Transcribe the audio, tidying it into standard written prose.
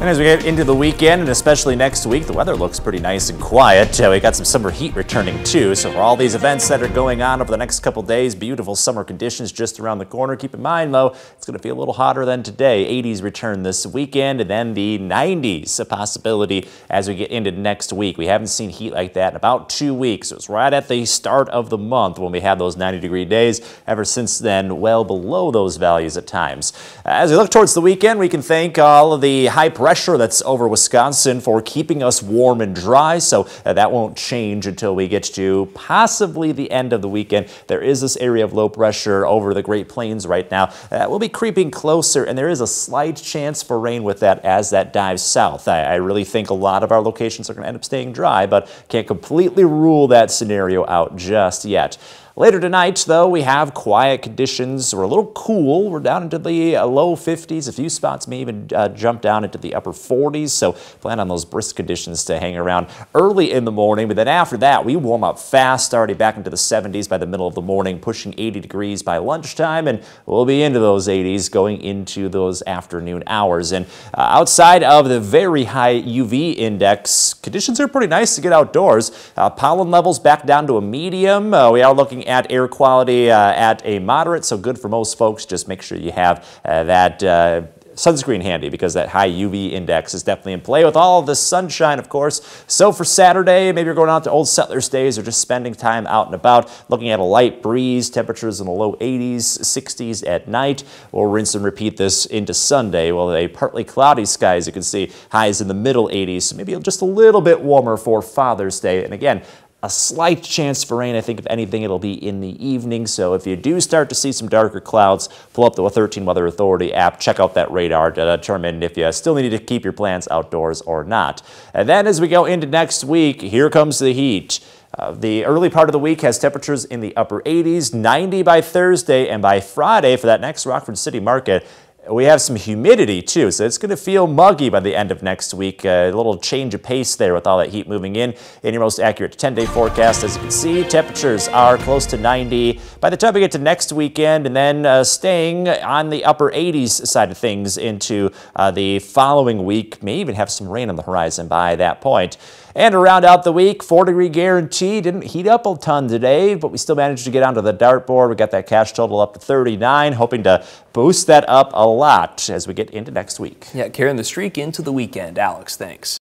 And as we get into the weekend, and especially next week, the weather looks pretty nice and quiet. We got some summer heat returning too. So for all these events that are going on over the next couple days, beautiful summer conditions just around the corner. Keep in mind though, it's going to be a little hotter than today. 80s return this weekend, and then the 90s, a possibility as we get into next week. We haven't seen heat like that in about 2 weeks. It was right at the start of the month when we had those 90-degree days. Ever since then, well below those values at times. As we look towards the weekend, we can thank all of the high pressure that's over Wisconsin for keeping us warm and dry, so that won't change until we get to possibly the end of the weekend. There is this area of low pressure over the Great Plains right now that will be creeping closer, and there is a slight chance for rain with that as that dives south. I really think a lot of our locations are going to end up staying dry, but can't completely rule that scenario out just yet. Later tonight, though, we have quiet conditions. We're a little cool. We're down into the low 50s. A few spots may even jump down into the upper 40s, so plan on those brisk conditions to hang around early in the morning. But then after that, we warm up fast, already back into the 70s by the middle of the morning, pushing 80 degrees by lunchtime, and we'll be into those 80s going into those afternoon hours. And outside of the very high UV index, conditions are pretty nice to get outdoors. Pollen levels back down to a medium. We are looking at air quality at a moderate, so good for most folks. Just make sure you have that sunscreen handy, because that high UV index is definitely in play with all of the sunshine, of course. So for Saturday, maybe you're going out to Old Settlers Days or just spending time out and about, looking at a light breeze, temperatures in the low 80s, 60s at night. We'll rinse and repeat this into Sunday. Well, a partly cloudy sky, as you can see, highs in the middle 80s, so maybe just a little bit warmer for Father's Day. And again, a slight chance for rain. I think if anything, it'll be in the evening. So if you do start to see some darker clouds, pull up the 13 Weather Authority app, check out that radar to determine if you still need to keep your plants outdoors or not. And then as we go into next week, here comes the heat. The early part of the week has temperatures in the upper 80s, 90 by Thursday, and by Friday for that next Rockford City market, we have some humidity too, so it's going to feel muggy by the end of next week. A little change of pace there with all that heat moving in your most accurate 10-day forecast. As you can see, temperatures are close to 90 by the time we get to next weekend, and then staying on the upper 80s side of things into the following week. May even have some rain on the horizon by that point. And to round out the week, 4-degree guarantee. Didn't heat up a ton today, but we still managed to get onto the dartboard. We got that cash total up to 39, hoping to boost that up a lot as we get into next week. Yeah, carrying the streak into the weekend. Alex, thanks.